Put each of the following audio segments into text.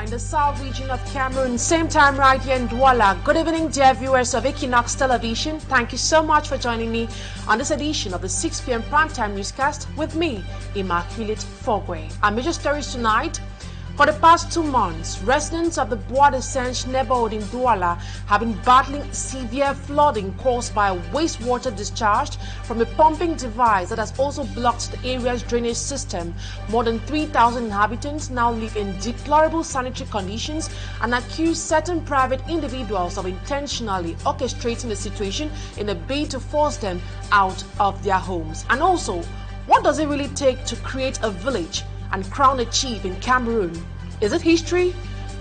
in the south region of Cameroon, same time right here in Douala. Good evening, dear viewers of Equinoxe Television. Thank you so much for joining me on this edition of the 6 p.m. primetime newscast with me, Immaculate Fogwe. Our major stories tonight. For the past 2 months, residents of the Bois de Senche neighborhood in Douala have been battling severe flooding caused by wastewater discharged from a pumping device that has also blocked the area's drainage system. More than 3,000 inhabitants now live in deplorable sanitary conditions and accuse certain private individuals of intentionally orchestrating the situation in a bid to force them out of their homes. And also, what does it really take to create a village and crown a chief in Cameroon? Is it history,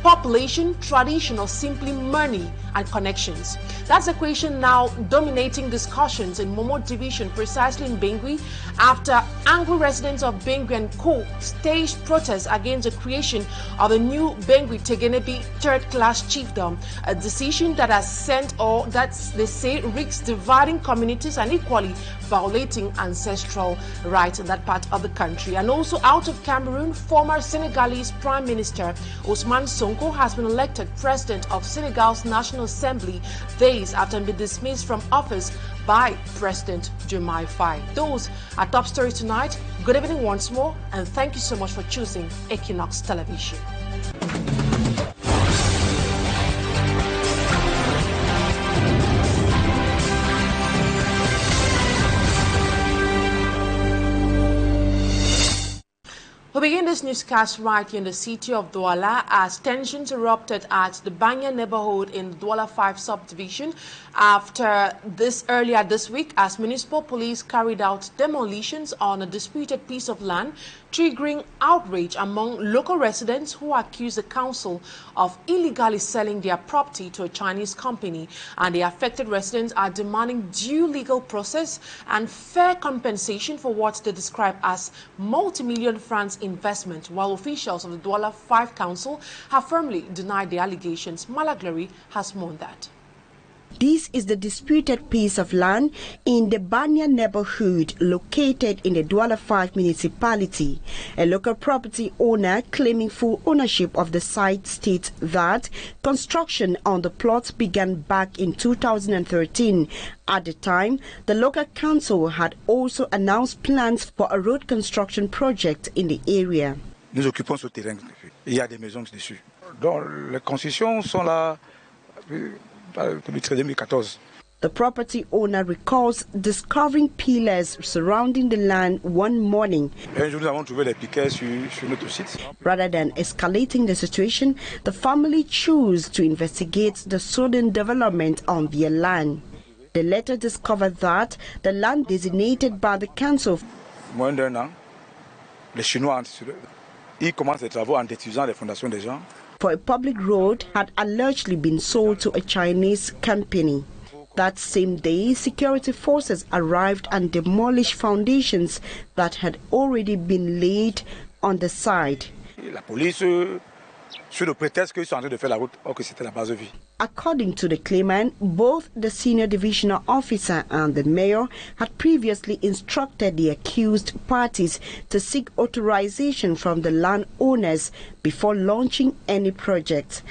population, tradition, or simply money and connections? That's the question now dominating discussions in Momo Division, precisely in Bengui, after angry residents of Bengui and Co staged protests against the creation of a new Bengui Tegenebi third-class chiefdom, a decision that has sent, or that they say risks dividing communities and equally violating ancestral rights in that part of the country. And also out of Cameroon, former Senegalese Prime Minister Ousmane Sonko has been elected President of Senegal's National Assembly days after being dismissed from office by President Diomaye Faye. Those are top stories tonight. Good evening once more, and thank you so much for choosing Equinoxe Television. We begin this newscast right here in the city of Douala as tensions erupted at the Banya neighborhood in the Douala 5 subdivision earlier this week as municipal police carried out demolitions on a disputed piece of land, triggering outrage among local residents who accuse the council of illegally selling their property to a Chinese company. And the affected residents are demanding due legal process and fair compensation for what they describe as multi-million francs investment, while officials of the Douala 5 Council have firmly denied the allegations. Malaglary has more on that. This is the disputed piece of land in the Banya neighborhood located in the Douala 5 municipality. A local property owner claiming full ownership of the site states that construction on the plot began back in 2013. At the time, the local council had also announced plans for a road construction project in the area. Nous occupons ce terrain. Il y a des maisons dessus. Donc les concessions sont là. The property owner recalls discovering pillars surrounding the land one morning. Rather than escalating the situation, the family chose to investigate the sudden development on their land. They later discovered that the land designated by the council for a public road had allegedly been sold to a Chinese company. That same day, security forces arrived and demolished foundations that had already been laid on the site. According to the claimant, both the senior divisional officer and the mayor had previously instructed the accused parties to seek authorization from the landowners before launching any project.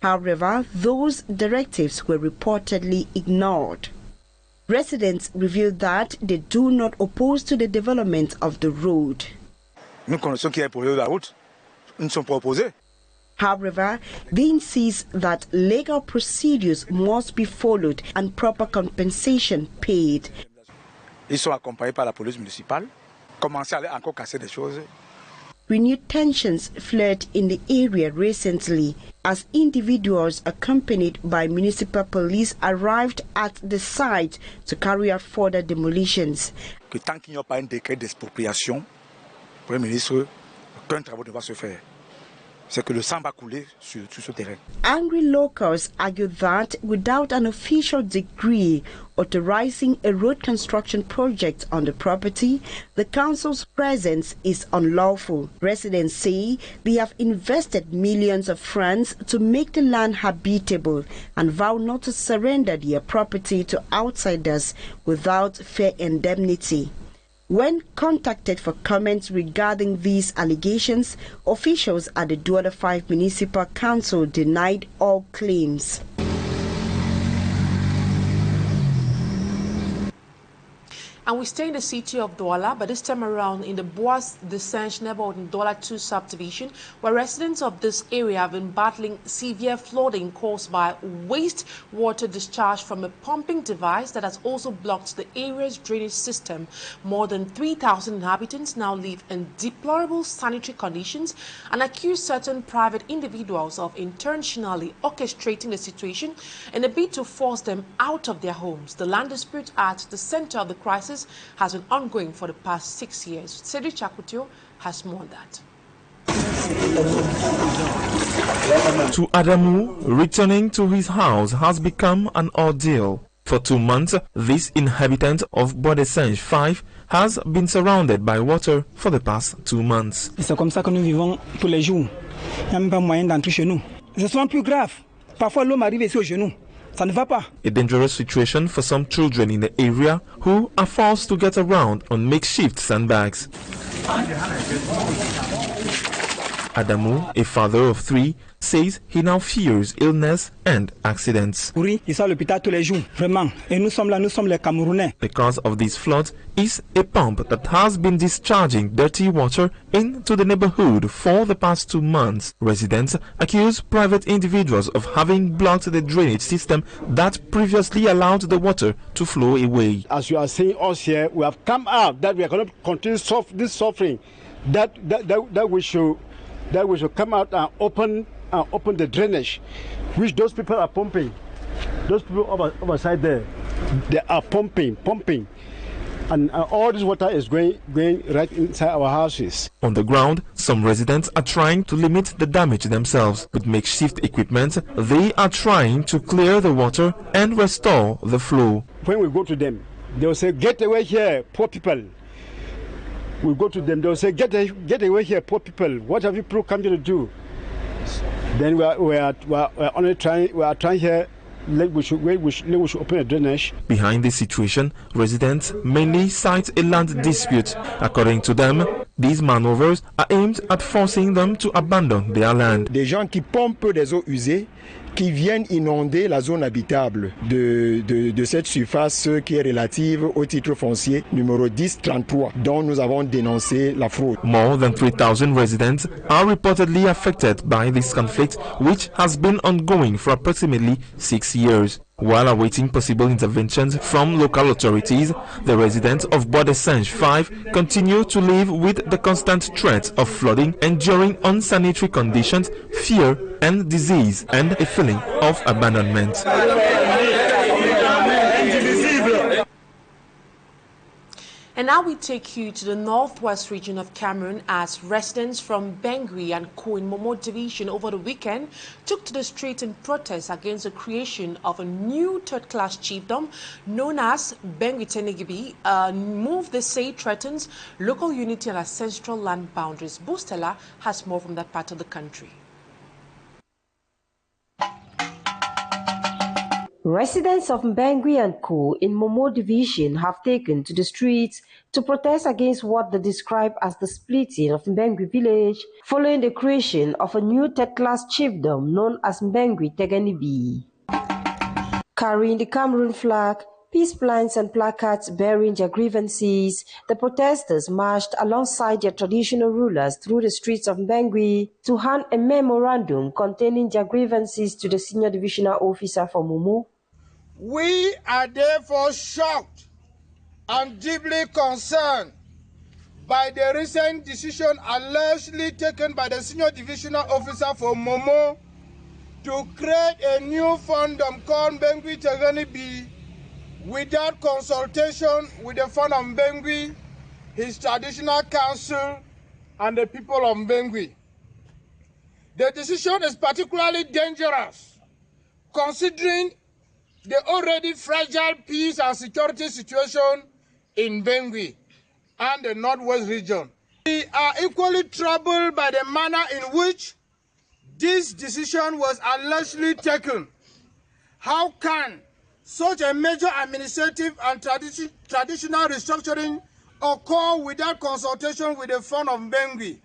However, those directives were reportedly ignored. Residents revealed that they do not oppose to the development of the road. However, they insist that legal procedures must be followed and proper compensation paid. Renewed tensions flared in the area recently as individuals accompanied by municipal police arrived at the site to carry out further demolitions. Angry locals argue that without an official decree authorizing a road construction project on the property, the council's presence is unlawful. Residents say they have invested millions of francs to make the land habitable and vow not to surrender their property to outsiders without fair indemnity. When contacted for comments regarding these allegations, officials at the Douala 5 Municipal Council denied all claims. And we stay in the city of Douala, but this time around in the Bois de Sange neighborhood in Douala 2 subdivision, where residents of this area have been battling severe flooding caused by wastewater discharge from a pumping device that has also blocked the area's drainage system. More than 3,000 inhabitants now live in deplorable sanitary conditions and accuse certain private individuals of intentionally orchestrating the situation in a bid to force them out of their homes. The land dispute at the center of the crisis has been ongoing for the past 6 years. Cedric Chakutio has more on that. To Adamu, returning to his house has become an ordeal. For 2 months, this inhabitant of Bois de Sange 5 has been surrounded by water for the past 2 months. C'est comme ça que nous vivons tous les jours. Il n'y a même pas moyen d'entrer chez nous. C'est souvent plus grave. Parfois l'eau m'arrive ici aux genoux. Ça ne va pas. A dangerous situation for some children in the area who are forced to get around on makeshift sandbags. Adamu, a father of 3, says he now fears illness and accidents. Oui, ils sont à l'hôpital tous les jours, vraiment. Et nous sommes là, nous sommes les Camerounais. The cause of these floods is a pump that has been discharging dirty water into the neighborhood for the past 2 months. Residents accuse private individuals of having blocked the drainage system that previously allowed the water to flow away. As you are seeing us here, we have come out that we are going to continue this suffering, that we should come out and open the drainage, which those people are pumping. Those people over side there, they are pumping, and all this water is going right inside our houses. On the ground, some residents are trying to limit the damage themselves. With makeshift equipment, they are trying to clear the water and restore the flow. When we go to them, they will say, "Get away here, poor people." We go to them, they will say, get away here, poor people. What have you people come here to do? Then we are only trying. We are trying here. We should open a drainage. Behind this situation, residents mainly cite a land dispute. According to them, these maneuvers are aimed at forcing them to abandon their land. Des gens qui pompent des eaux usées, qui viennent inonder la zone habitable de cette surface qui est relative au titre foncier numéro 1033, dont nous avons dénoncé la fraude. More than 3,000 residents are reportedly affected by this conflict, which has been ongoing for approximately 6 years. While awaiting possible interventions from local authorities, the residents of Bois de Sange 5 continue to live with the constant threat of flooding, enduring unsanitary conditions, fear and disease, and a feeling of abandonment. And now we take you to the northwest region of Cameroon as residents from Bengui and Co in Momo division over the weekend took to the street in protest against the creation of a new third-class chiefdom known as Bengui Tenegibi, a move they say threatens local unity and ancestral land boundaries. Bustela has more from that part of the country. Residents of Bengui and Co in Momo division have taken to the streets to protest against what they describe as the splitting of Bengui village following the creation of a new third-class chiefdom known as Bengui Teganibi. Carrying the Cameroon flag, peace plans and placards bearing their grievances, the protesters marched alongside their traditional rulers through the streets of Bengui to hand a memorandum containing their grievances to the senior divisional officer for Momo. We are therefore shocked and deeply concerned by the recent decision allegedly taken by the senior divisional officer for Momo to create a new fandom called Bengui Teganibi without consultation with the founder of Bengui, his traditional council, and the people of Bengui. The decision is particularly dangerous considering the already fragile peace and security situation in Bengui and the northwest region. We are equally troubled by the manner in which this decision was allegedly taken. How can such a major administrative and traditional restructuring occur without consultation with the Fund of Mbengwi.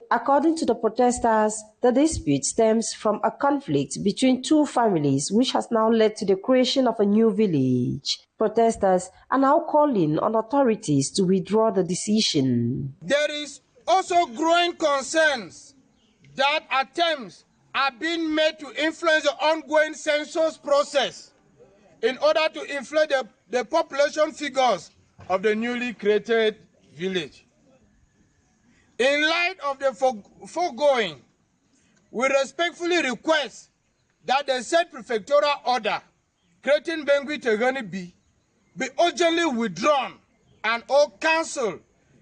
According to the protesters, the dispute stems from a conflict between two families which has now led to the creation of a new village. Protesters are now calling on authorities to withdraw the decision. There is also growing concerns that attempts are being made to influence the ongoing census process in order to inflate the population figures of the newly created village. In light of the foregoing, we respectfully request that the said prefectural order creating Mbengwi Tegani be urgently withdrawn and or cancelled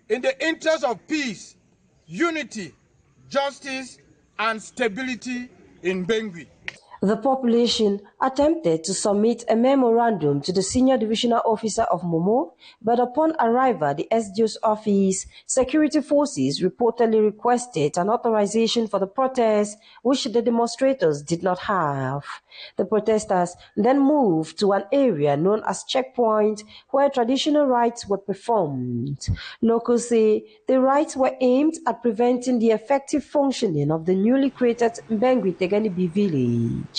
in the interest of peace, unity, justice, and stability in Mbengwi. The population attempted to submit a memorandum to the Senior Divisional Officer of Momo, but upon arrival at the SDO's office, security forces reportedly requested an authorization for the protest, which the demonstrators did not have. The protesters then moved to an area known as Checkpoint, where traditional rites were performed. Locals say the rites were aimed at preventing the effective functioning of the newly created Mbengwi Teganibi village.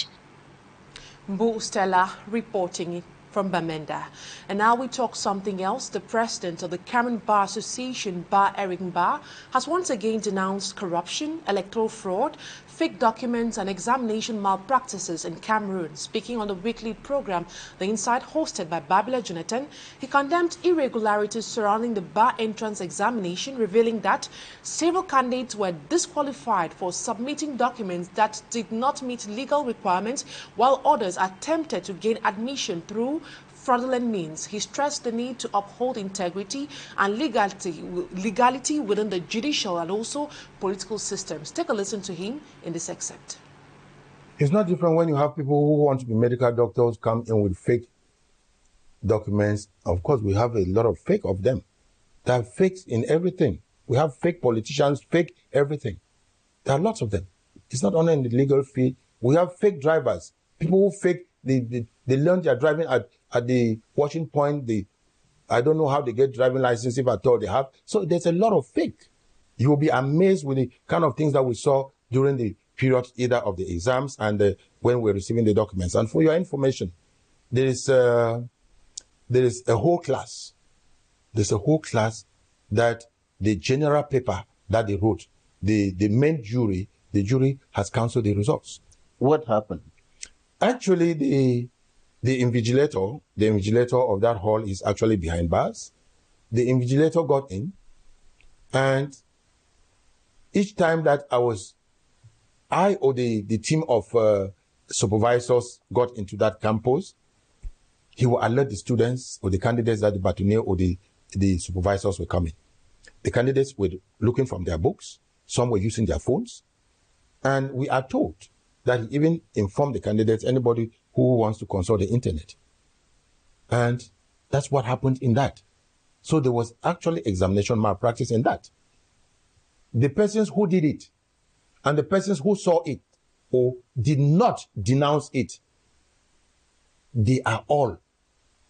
Mbu Stella reporting from Bamenda. And now we talk something else. The president of the Cameroon Bar Association, Bar Eric Mba, has once again denounced corruption, electoral fraud, fake documents and examination malpractices in Cameroon. Speaking on the weekly program, The Inside, hosted by Babila Jonathan, he condemned irregularities surrounding the bar entrance examination, revealing that several candidates were disqualified for submitting documents that did not meet legal requirements, while others attempted to gain admission through fraudulent means. He stressed the need to uphold integrity and legality within the judicial and also political systems. Take a listen to him in this excerpt. It's not different when you have people who want to be medical doctors come in with fake documents. Of course, we have a lot of fake of them. There are fakes in everything. We have fake politicians, fake everything. There are lots of them. It's not only in the legal field. We have fake drivers, people who fake, they learn their driving at the washing point. I don't know how they get driving license, if at all they have. So there's a lot of fake. You will be amazed with the kind of things that we saw during the period either of the exams and when we're receiving the documents. And for your information, there is a whole class. There's a whole class that the general paper that they wrote, the main jury, the jury has cancelled the results. What happened? Actually, the invigilator of that hall is actually behind bars. The invigilator got in, and each time that I or the team of supervisors got into that campus, he will alert the students or the candidates that the bâtonnier or the supervisors were coming. The candidates were looking from their books. Some were using their phones. And we are told that he even informed the candidates, anybody who wants to consult the internet. And that's what happened in that. So there was actually examination malpractice in that. The persons who did it and the persons who saw it or did not denounce it, they are all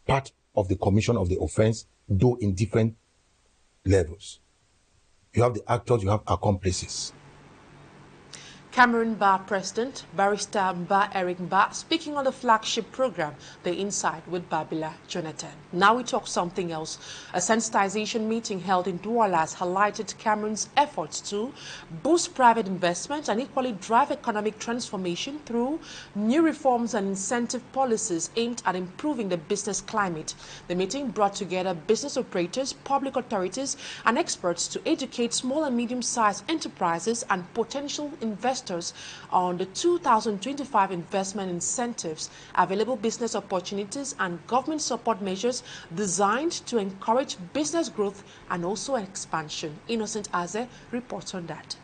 part of the commission of the offense, though in different levels. You have the actors, you have accomplices. Cameroon Bar President, Barrister Mba Eric Mba, speaking on the flagship program, The Inside with Babila Jonathan. Now we talk something else. A sensitization meeting held in Douala has highlighted Cameroon's efforts to boost private investment and equally drive economic transformation through new reforms and incentive policies aimed at improving the business climate. The meeting brought together business operators, public authorities, and experts to educate small and medium-sized enterprises and potential investors on the 2025 investment incentives, available business opportunities and government support measures designed to encourage business growth and also expansion. Innocent Aze reports on that.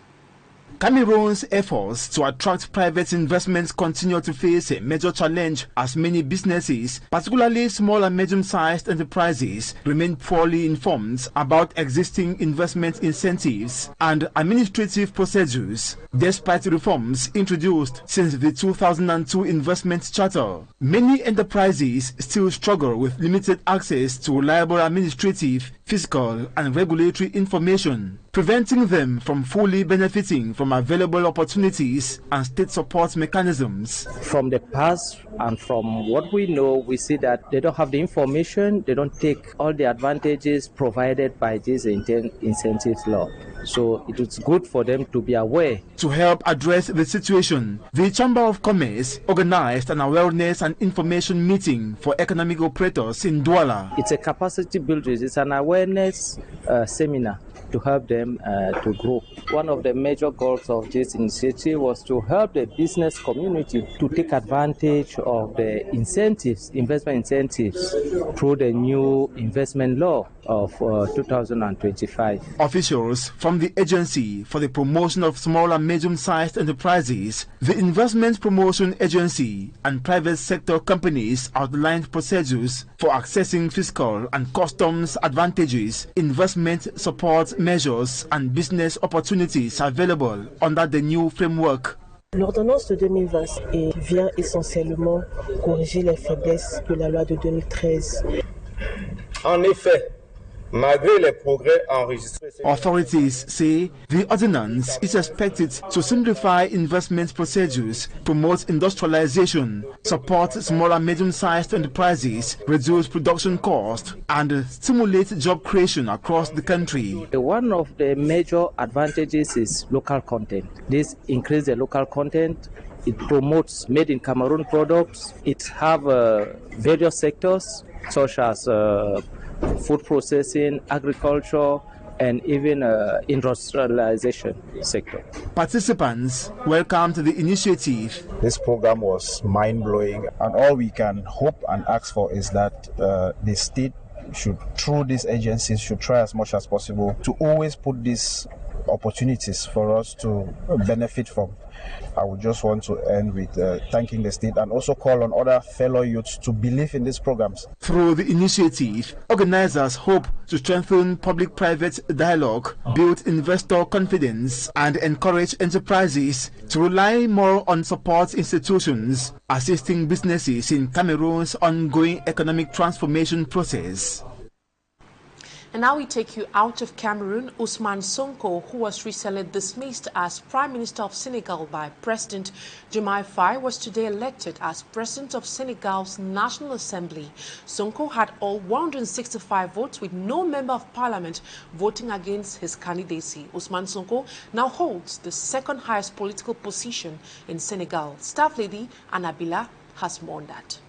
Cameroon's efforts to attract private investments continue to face a major challenge as many businesses, particularly small and medium-sized enterprises, remain poorly informed about existing investment incentives and administrative procedures. Despite reforms introduced since the 2002 Investment Charter, many enterprises still struggle with limited access to reliable administrative, fiscal, and regulatory information, preventing them from fully benefiting from available opportunities and state support mechanisms. From the past and from what we know, we see that they don't have the information, they don't take all the advantages provided by this incentives law. So it is good for them to be aware. To help address the situation, the Chamber of Commerce organized an awareness and information meeting for economic operators in Douala. It's a capacity building, it's an awareness seminar to help them to grow. One of the major goals of this initiative was to help the business community to take advantage of the incentives, investment incentives, through the new investment law of 2025. Officials from the Agency for the Promotion of Small and Medium-Sized Enterprises, the Investment Promotion Agency, and private sector companies outlined procedures for accessing fiscal and customs advantages, investment support measures, and business opportunities available under the new framework. L'ordonnance de 2020 vient essentiellement corriger les faiblesses de la loi de 2013. En effet, malgré les progrès enregistrés, authorities say the ordinance is expected to simplify investment procedures, promote industrialization, support small and medium-sized enterprises, reduce production costs, and stimulate job creation across the country. One of the major advantages is local content. This increases the local content. It promotes made in Cameroon products. It have various sectors such as food processing, agriculture, and even industrialization sector. Participants welcomed the initiative. This program was mind-blowing, and all we can hope and ask for is that the state should, through these agencies, should try as much as possible to always put these opportunities for us to benefit from. I would just want to end with thanking the state and also call on other fellow youths to believe in these programs. Through the initiative, organizers hope to strengthen public-private dialogue, build investor confidence, and encourage enterprises to rely more on support institutions, assisting businesses in Cameroon's ongoing economic transformation process. And now we take you out of Cameroon. Ousmane Sonko, who was recently dismissed as Prime Minister of Senegal by President Diomaye Faye, was today elected as President of Senegal's National Assembly. Sonko had all 165 votes, with no member of parliament voting against his candidacy. Ousmane Sonko now holds the second highest political position in Senegal. Staff lady Anabila has more on that.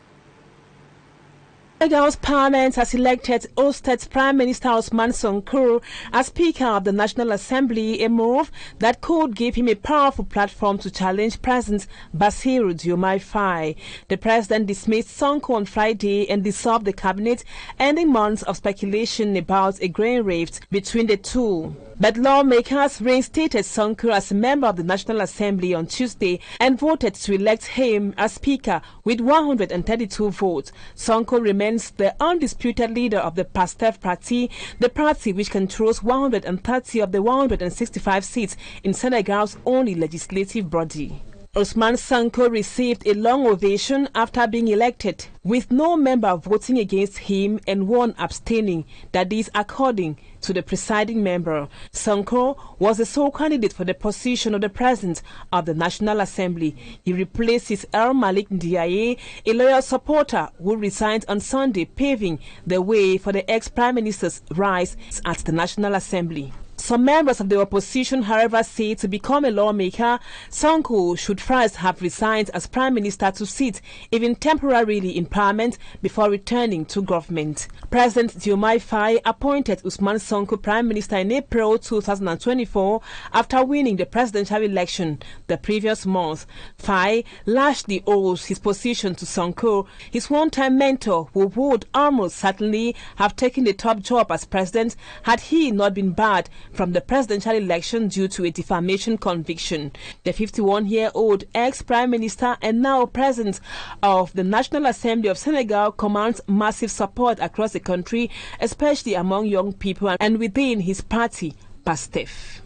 Senegal's parliament has elected Oustet's Prime Minister Ousmane Sonko as Speaker of the National Assembly, a move that could give him a powerful platform to challenge President Bassirou Diomaye Faye. The president dismissed Sonko on Friday and dissolved the cabinet, ending months of speculation about a growing rift between the two. But lawmakers reinstated Sonko as a member of the National Assembly on Tuesday and voted to elect him as Speaker with 132 votes. Sonko remains the undisputed leader of the PASTEF party, the party which controls 130 of the 165 seats in Senegal's only legislative body. Ousmane Sonko received a long ovation after being elected, with no member voting against him and one abstaining, that is, according to the presiding member. Sonko was the sole candidate for the position of the President of the National Assembly. He replaces El Malik Ndiaye, a loyal supporter who resigned on Sunday, paving the way for the ex-Prime Minister's rise at the National Assembly. Some members of the opposition, however, say to become a lawmaker, Sonko should first have resigned as Prime Minister to sit, even temporarily, in Parliament before returning to government. President Diomaye Faye appointed Ousmane Sonko Prime Minister in April 2024 after winning the presidential election the previous month. Faye largely owes his position to Sonko, his one-time mentor, who would almost certainly have taken the top job as president had he not been barred from the presidential election due to a defamation conviction. The 51-year-old ex-Prime Minister and now President of the National Assembly of Senegal commands massive support across the country, especially among young people and within his party, PASTEF.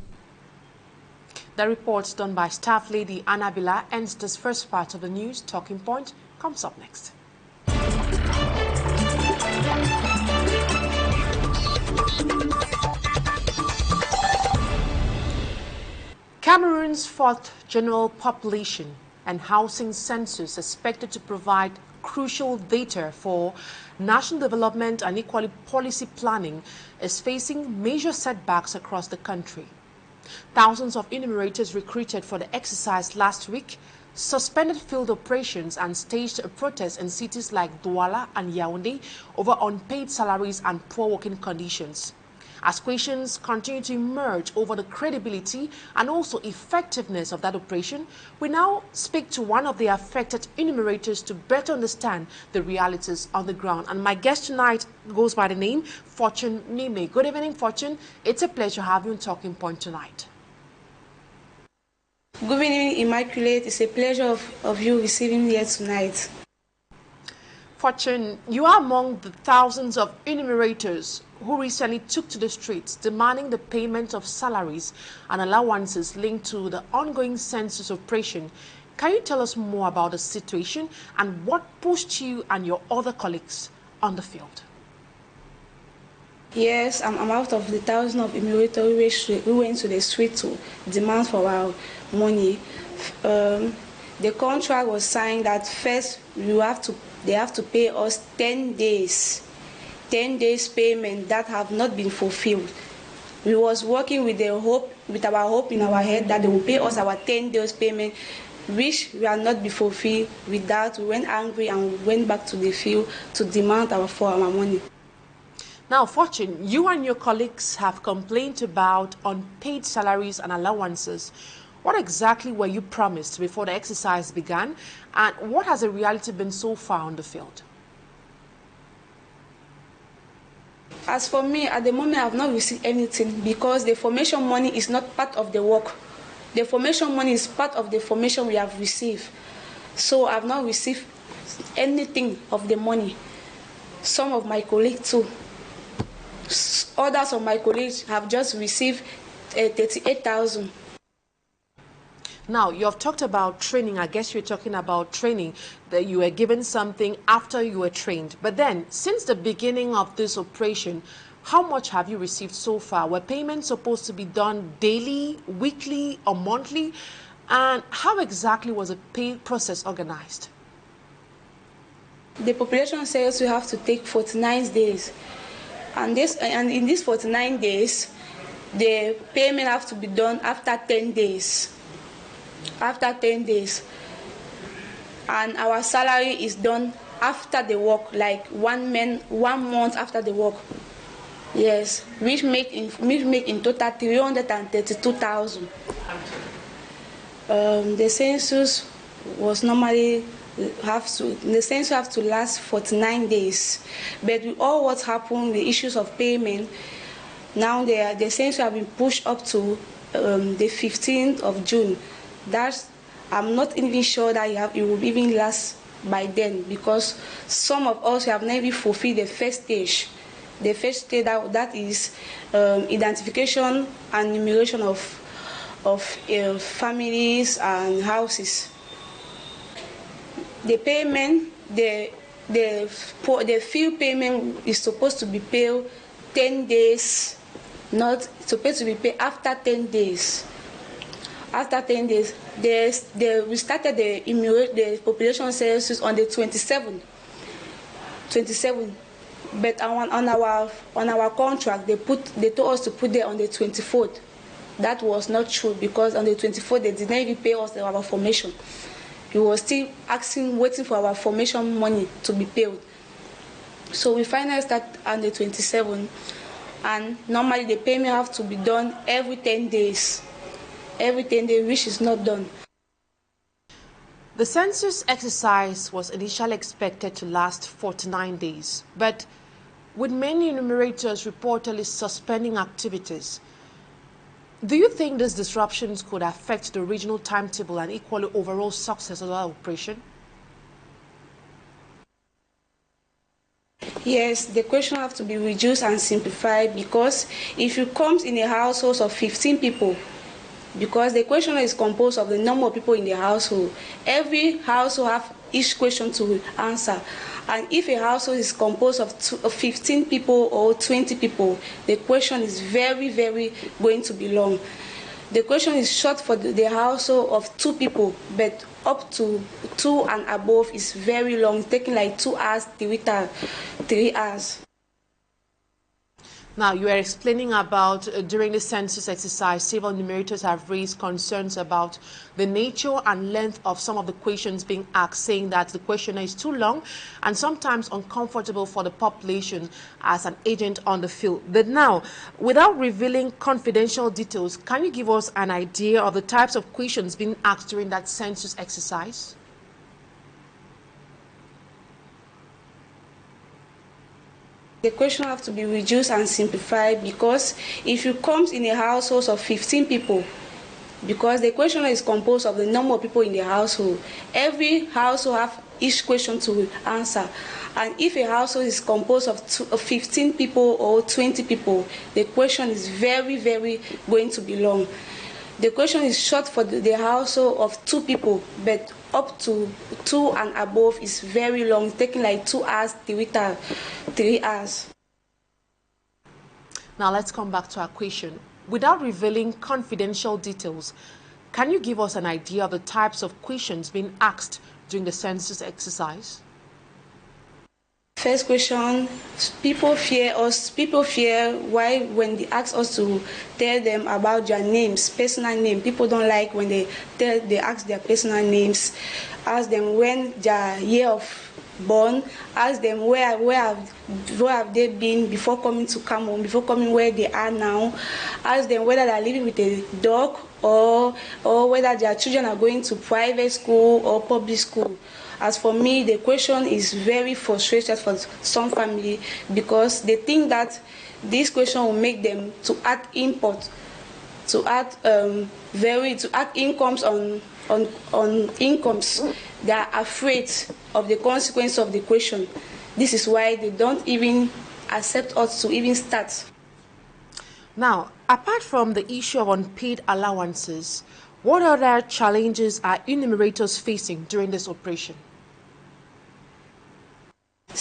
The reports done by staff lady Annabella ends this first part of the news. Talking Point comes up next. Cameroon's fourth general population and housing census expected to provide crucial data for national development and equally policy planning is facing major setbacks across the country. Thousands of enumerators recruited for the exercise last week suspended field operations and staged a protest in cities like Douala and Yaoundé over unpaid salaries and poor working conditions. As questions continue to emerge over the credibility and also effectiveness of that operation, we now speak to one of the affected enumerators to better understand the realities on the ground. And my guest tonight goes by the name Fortune Mime. Good evening, Fortune. It's a pleasure having you on Talking Point tonight. Good evening, Immaculate. It's a pleasure of you receiving me here tonight. Fortune, you are among the thousands of enumerators who recently took to the streets demanding the payment of salaries and allowances linked to the ongoing census operation. Can you tell us more about the situation and what pushed you and your other colleagues on the field? Yes, I'm out of the thousands of enumerators who went to the street to demand for our money. The contract was signed that first they have to pay us 10 days payment that have not been fulfilled. We was working with our hope in our head that they will pay us our 10 days payment, which will not be fulfilled. With that, we went angry and we went back to the field to demand for our money. Now, Fortune, you and your colleagues have complained about unpaid salaries and allowances. What exactly were you promised before the exercise began, and what has the reality been so far on the field? As for me, at the moment, I have not received anything because the formation money is not part of the work. The formation money is part of the formation we have received. So I have not received anything of the money. Some of my colleagues too. Others of my colleagues have just received 38,000. Now, you have talked about training. I guess you're talking about training, that you were given something after you were trained. But then, since the beginning of this operation, how much have you received so far? Were payments supposed to be done daily, weekly, or monthly? And how exactly was the pay process organized? The population says we have to take 49 days. And in these 49 days, the payment has to be done after 10 days. After 10 days. And our salary is done after the work, like 1 month after the work. Yes, which make in total 332,000. The census was normally have to last 49 days. But with all what's happened, the issues of payment, now the census have been pushed up to the 15th of June. I'm not even sure that it will even last by then, because some of us have never fulfilled the first stage. The first stage that is identification and enumeration of families and houses. The payment, the field payment is supposed to be paid 10 days, not supposed to be paid after 10 days. After 10 days, we started the population census on the 27th. But on our contract, they told us to put there on the 24th. That was not true, because on the 24th they did not even pay us our formation. We were still waiting for our formation money to be paid. So we finally started on the 27th, and normally the payment have to be done every 10 days. Every 10 days, which is not done. The census exercise was initially expected to last 49 days, but with many enumerators reportedly suspending activities, Do you think these disruptions could affect the regional timetable and equally overall success of our operation? Yes, the question have to be reduced and simplified, because if you come in a household of 15 people, because the question is composed of the number of people in the household, every household have each question to answer. And if a household is composed of 15 people or 20 people, the question is very, very going to be long. The question is short for the household of 2 people, but up to 2 and above is very long, taking like 2 hours, 3 hours. Now, you are explaining about during the census exercise, several enumerators have raised concerns about the nature and length of some of the questions being asked, saying that the questionnaire is too long and sometimes uncomfortable for the population as an agent on the field. But now, without revealing confidential details, can you give us an idea of the types of questions being asked during that census exercise? The question have to be reduced and simplified, because if you come in a household of 15 people, because the question is composed of the number of people in the household, every household have each question to answer. And if a household is composed of 15 people or 20 people, the question is very, very going to be long. The question is short for the household of 2 people, but up to 2 and above is very long, taking like 2 hours, 3 hours. Now let's come back to our question. Without revealing confidential details, can you give us an idea of the types of questions being asked during the census exercise? First question, people fear us. People fear why when they ask us to tell them about their names, personal name. People don't like when they ask their personal names. Ask them when their year of born. Ask them where have they been before coming to Cameroon, before coming where they are now. Ask them whether they are living with a dog or whether their children are going to private school or public school. As for me, the question is very frustrating for some family, because they think that this question will make them to add import, to add incomes on incomes. They are afraid of the consequence of the question. This is why they don't even accept us to even start. Now, apart from the issue of unpaid allowances, what other challenges are enumerators facing during this operation?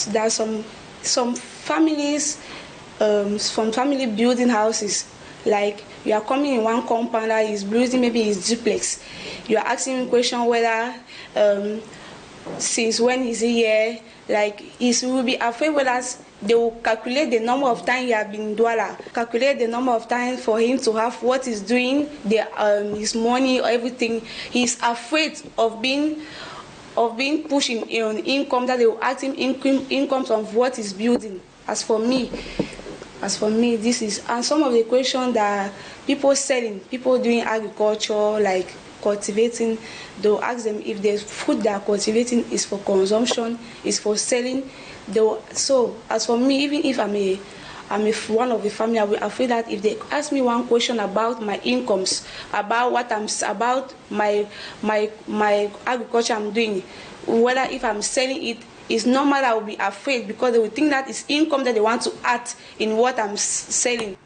There are some families from family building houses. Like, you are coming in one compound that is building, maybe it's duplex. You are asking a question whether since when is he here? Like, he will be afraid whether they will calculate the number of times he has been in Douala, calculate the number of times for him to have what he's doing, his money or everything. He's afraid of being pushed in income, that they will ask him incomes of what he's building. As for me, this is, and some of the questions that people selling, people doing agriculture, like cultivating, they'll ask them if the food they are cultivating is for consumption, is for selling. So as for me, even if I'm one of the family, I will afraid that if they ask me one question about my incomes, about my agriculture I'm doing, whether if I'm selling it, it's normal I will be afraid, because they will think that it's income that they want to add in what I'm selling.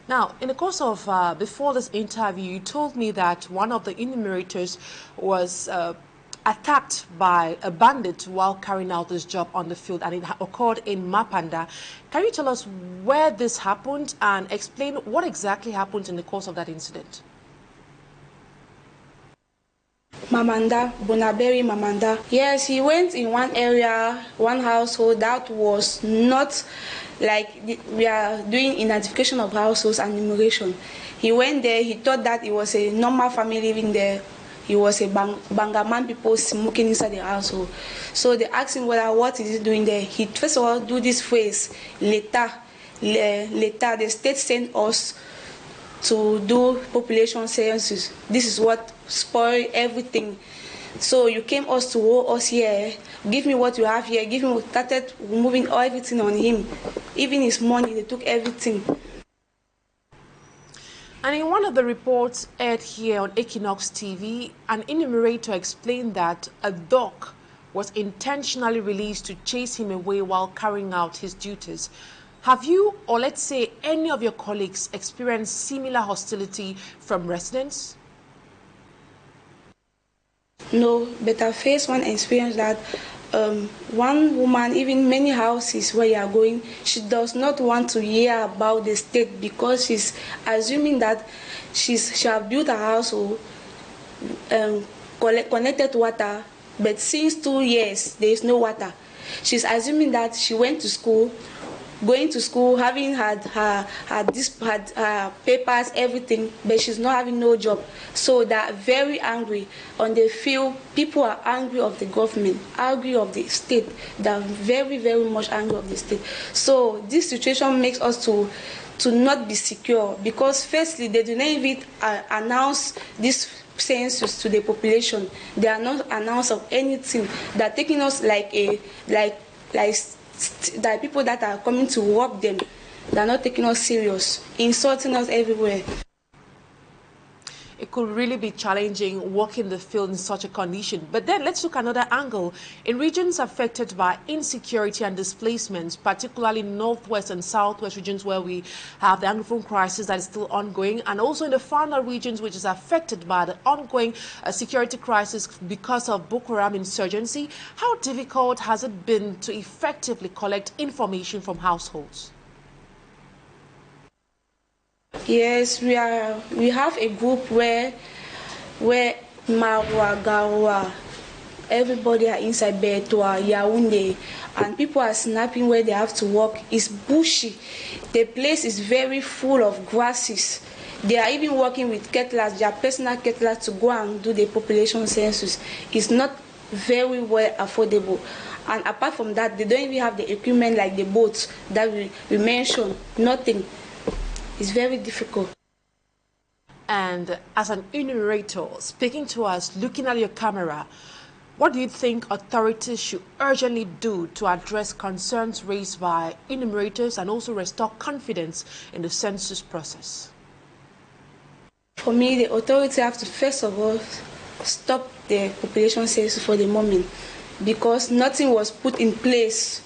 Now, in the course of, before this interview, you told me that one of the enumerators was attacked by a bandit while carrying out this job on the field, and it occurred in Mapanda. Can you tell us where this happened and explain what exactly happened in the course of that incident? Mamanda, Bonaberi Mamanda. Yes, he went in one area, one household that was not like we are doing identification of households and enumeration. He went there, he thought that it was a normal family living there. He was a Bangaman people smoking inside the household. So they asked him what is he doing there. He first of all do this phrase, l'État. The state sent us to do population census. This is what spoiled everything. So you came us to owe us here. Give me what you have here. Give me. Started moving everything on him, even his money. They took everything. And in one of the reports aired here on Equinoxe TV, an enumerator explained that a dog was intentionally released to chase him away while carrying out his duties. Have you, or let's say any of your colleagues, experienced similar hostility from residents? No, but I faced one experience that one woman, even many houses where you are going, she does not want to hear about the state because she's assuming that she have built a household connected to water, but since 2 years there is no water. She's assuming that she went to school, going to school, having had her papers, everything, but she's not having no job. So they're very angry. On the field, people are angry of the government, angry of the state. They're very, very much angry of the state. So this situation makes us to not be secure because firstly, they do not even announce this census to the population. They are not announced of anything. They're taking us like that people that are coming to rob them, they're not taking us serious, insulting us everywhere. It could really be challenging working the field in such a condition. But then let's look at another angle. In regions affected by insecurity and displacement, particularly northwest and southwest regions where we have the Anglophone crisis that is still ongoing, and also in the farther regions which is affected by the ongoing security crisis because of Boko Haram insurgency, how difficult has it been to effectively collect information from households? Yes, we have a group where Marwa, Gawa, everybody are inside Betwa, Yaoundé, and people are snapping where they have to walk. It's bushy. The place is very full of grasses. They are even working with kettlers, their personal kettlers, to go and do the population census. It's not very well affordable. And apart from that, they don't even have the equipment like the boats that we mentioned. Nothing. It's very difficult. And as an enumerator, speaking to us, looking at your camera, what do you think authorities should urgently do to address concerns raised by enumerators and also restore confidence in the census process? For me, the authorities have to first of all stop the population census for the moment because nothing was put in place.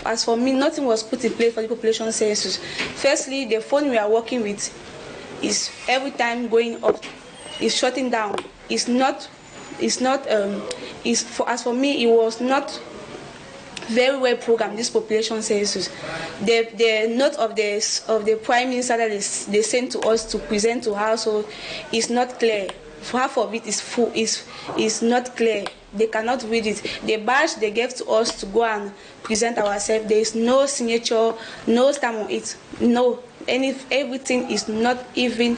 As for me, nothing was put in place for the population census. Firstly, the phone we are working with is every time going up, is shutting down. As for me, it was not very well programmed, this population census. The note of the Prime Minister that they sent to us to present to household is not clear. Half of it is full, is not clear. They cannot read it. The badge they gave to us to go and present ourselves, there is no signature, no stamp on it. No, everything is not even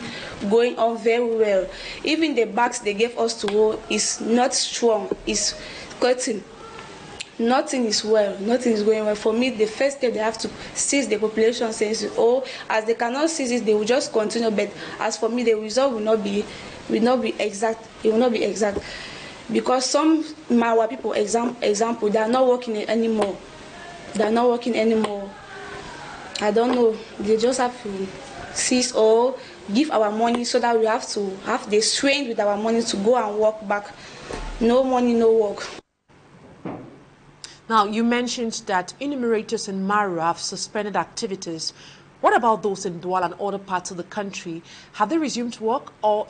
going on very well. Even the bags they gave us to roll is not strong, it's cutting. Nothing is well, nothing is going well. For me, the first step, they have to seize the population census, or as they cannot seize it, they will just continue. But as for me, the result will not be exact. It will not be exact. Because some Marwa people, example, they are not working anymore. They are not working anymore. I don't know. They just have to cease or give our money so that we have to have the strength with our money to go and work back. No money, no work. Now, you mentioned that enumerators in Marwa have suspended activities. What about those in Douala and other parts of the country? Have they resumed work, or